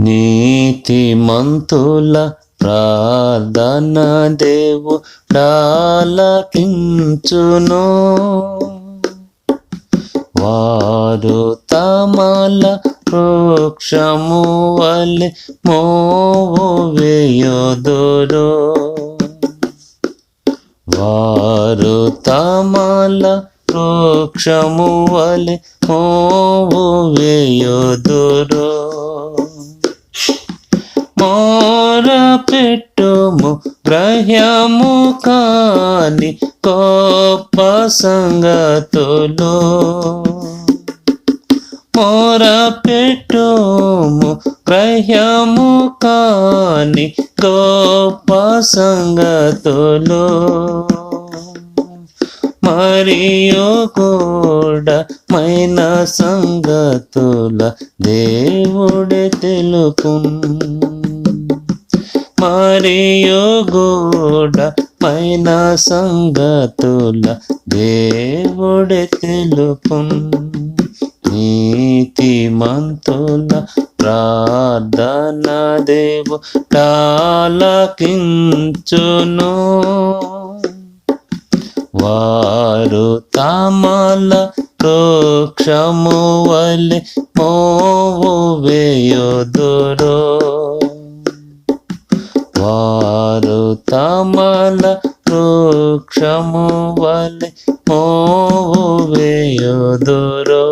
నీతిమంతుల ప్రార్థన దేవుడాలకించును. వారు తమల వృక్షము వలె మోవు వేయుదురు. వారు తమల వృక్షము వలె మోవు వేయుదురు. మోర పెట్టుము గ్రహ్యము కాని గొప్ప సంగతులు. మోర పెట్టుము గ్రహ్యము కాని గొప్ప సంగతులు. మరియు గూఢమైన సంగతుల దేవుడే తెలుపును. మరియు గూఢమైన సంగతుల దేవుడే తెలుపును. నీతిమంతుల ప్రార్థన దేవుడాలకించును. వారు తమల వృక్షము వలె మోవు వేయుదురు. వారు తమల వృక్షము వలె మోవు వేయుదురు.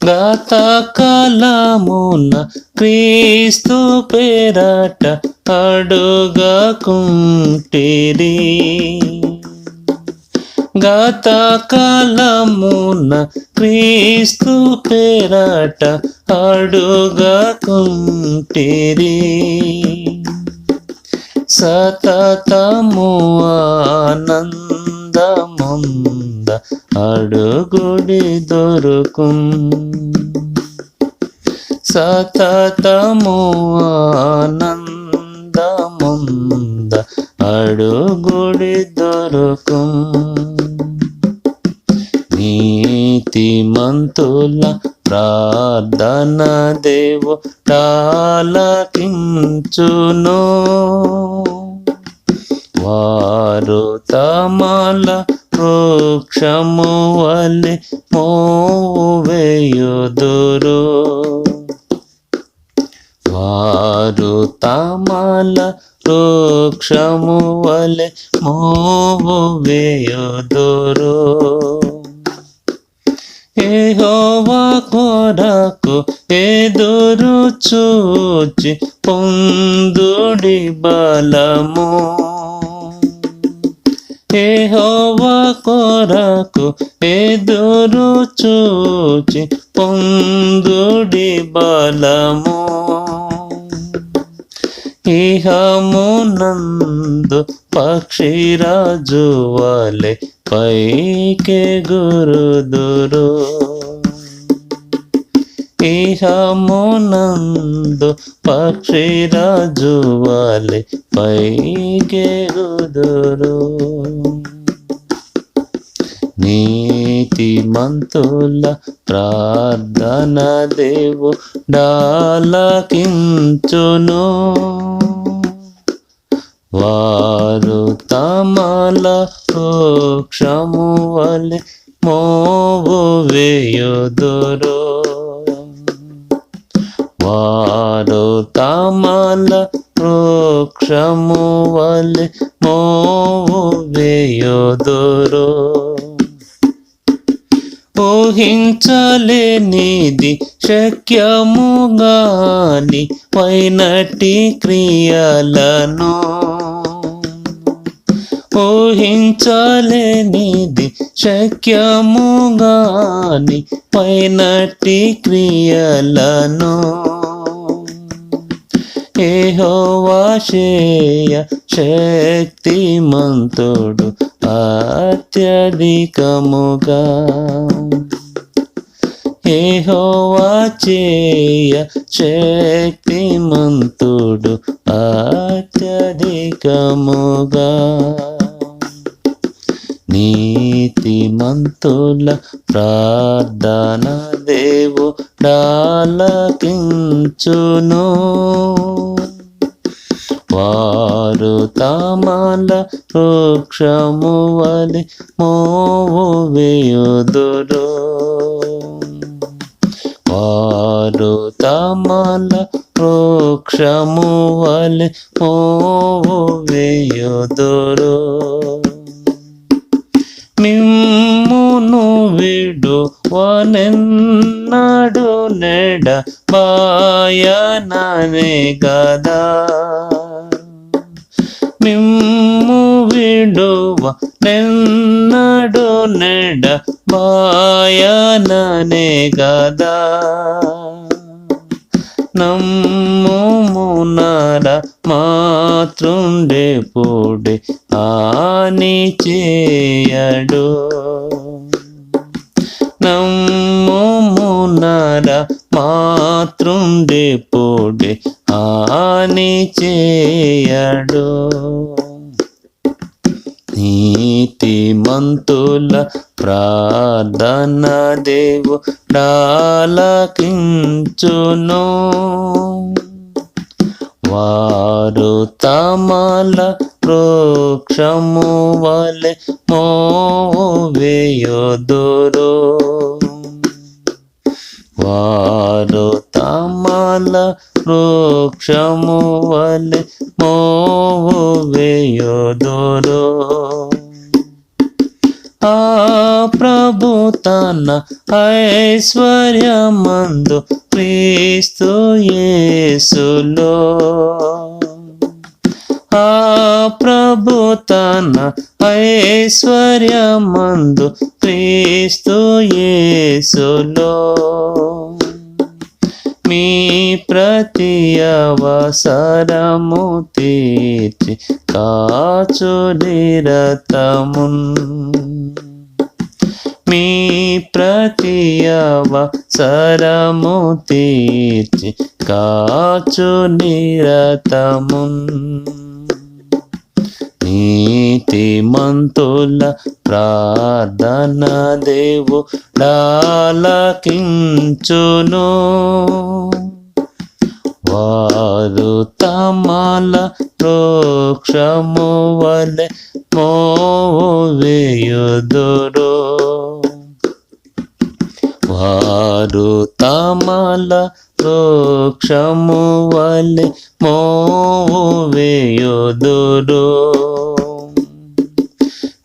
గత కాలమున క్రీస్తు పేరట అడుగకుంటిరి. గత కాలమున క్రీస్తు పేరట అడుగకుంటిరి. సతతము ఆనందముంద అడుగుడి దొరుకును. సతతము ఆనందముంద అడుగుడి దొరుకును. నీతిమంతుల ప్రార్థన దేవుడాలకించును. వారు తమల వృక్షము వలె మోవు వేయుదురు. వారు తమల వృక్షము వలె మోవు వేయుదురు. యెహోవా కొరకు ఎదురు చూచి పొందుడి బలము. యెహోవా కొరకు ఎదురు చూచి పొందుడి బలము. ఇహమునందు పక్షిరాజు వలె పైకెగురుదురు. ఇహమునందు పక్షిరాజు వలె పైకెగురుదురు. నీతిమంతుల ప్రార్థన దేవుడాలకించును. వారు తమల వృక్షము వలె మోవు వేయుదురు. వారు తమల వృక్షము వలె మోవు వేయుదురు. ఊహించలేనిది శక్యముగాని వైనటి క్రియలను. ఊహించలేనిది శక్యముగాని వైనటి క్రియలను. యెహోవా చేయ శక్తిమంతుడు అత్యధికముగా. యెహోవా చేయ శక్తిమంతుడు అత్యధికముగా. నీతిమంతుల ప్రార్థన దేవుడాలకించును. వారు తమల వృక్షము వలె మోవు వేయుదురు. వారు తమల వృక్షము వలె మోవు వేయుదురు. మిమ్మును విడువనెన్నడు నెడబాయననే గదా. మిమ్ము విడువనెన్నడు నెడబాయననే గదా. నమ్ముమునర మాతృండెపుడే హాని చేయడు. నమ్ముమునర మాతృండెపుడే హాని చేయడు. నీతిమంతుల ప్రార్థన దేవుడాలకించును. వారు తమల వృక్షము వలె మోవు వేయుదురు. వారు తమల వృక్షము వలె మోవు వేయుదురు. ఆ ప్రభు తన ఐశ్వర్యమందు క్రీస్తు యేసులో. ఆ ప్రభు తన ఐశ్వర్యమందు క్రీస్తు యేసులో. మీ ప్రతి అవసరము తీర్చి కాచు నిరతమున్. మీ ప్రతి అవసరము తీర్చి కాచు నిరతమున్. నీతిమంతుల ప్రార్థన దేవుడాలకించును. వారు తమల వృక్షము వలె మోవు వేయుదురు. వారు తమల వృక్షము వలె మోవు వేయుదురు.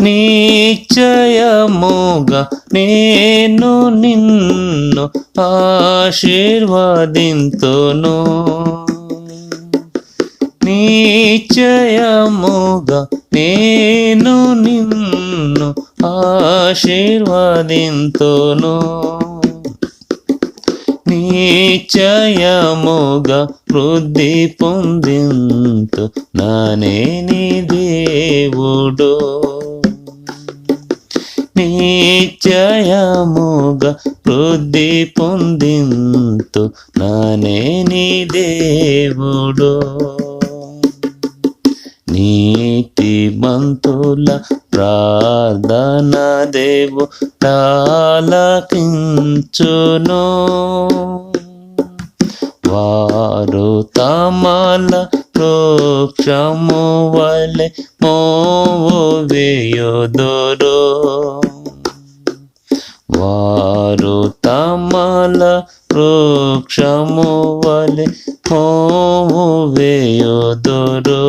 నిశ్చయముగా నేను నిన్ను ఆశీర్వదింతును. నిశ్చయముగా నేను నిన్ను ఆశీర్వదింతును. నిశ్చయముగా వృద్ధి పొందింతు నానే నీ దేవుడు. నిశ్చయముగా వృద్ధి పొందింతు నానే నీ దేవుడు. నీతిమంతుల ప్రార్థన దేవుడాలకించును. వారు తమల వృక్షము వలె మోవు వేయుదురు. వారు తమల వృక్షము వలె మోవు వేయుదురు.